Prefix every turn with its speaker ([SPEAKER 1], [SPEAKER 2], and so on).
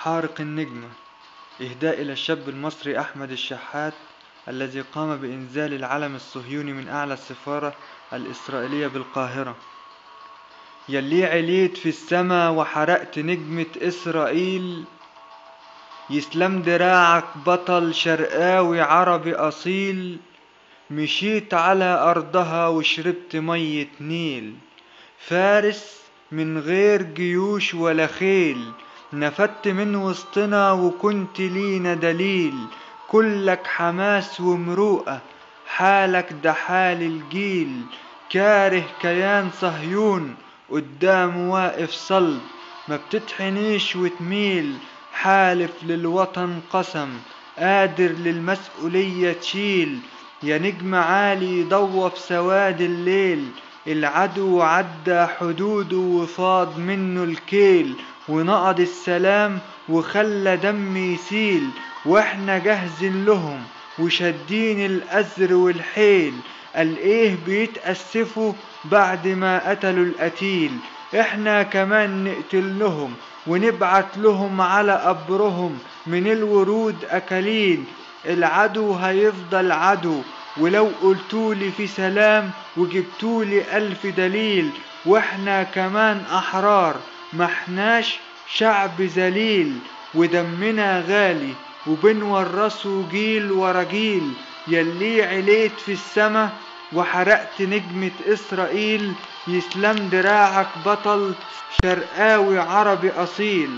[SPEAKER 1] حارق النجمة. إهداء إلى الشاب المصري أحمد الشحات الذي قام بإنزال العلم الصهيوني من أعلى السفارة الإسرائيلية بالقاهرة. يلي عليت في السما وحرقت نجمة إسرائيل، يسلم دراعك بطل شرقاوي عربي أصيل. مشيت على أرضها وشربت مية نيل، فارس من غير جيوش ولا خيل. نفدت من وسطنا وكنت لينا دليل، كلك حماس ومروءة، حالك ده حال الجيل. كاره كيان صهيون قدام واقف صلب، ما بتتحنيش وتميل. حالف للوطن قسم، قادر للمسؤولية تشيل. يا نجم عالي ضوى في سواد الليل، العدو عدى حدوده وفاض منه الكيل. ونقض السلام وخلى دم يسيل، واحنا جاهزين لهم وشادين الأزر والحيل. قال ايه بيتأسفوا بعد ما قتلوا القتيل، احنا كمان نقتل لهم ونبعت لهم على قبرهم من الورود أكاليل. العدو هيفضل عدو ولو قلتولي في سلام وجبتولي 1000 دليل. واحنا كمان أحرار محناش شعب ذليل، ودمنا غالي وبنورثه جيل ورا جيل. يلي عليت في السما وحرقت نجمة إسرائيل، يسلم دراعك بطل شرقاوي عربي أصيل.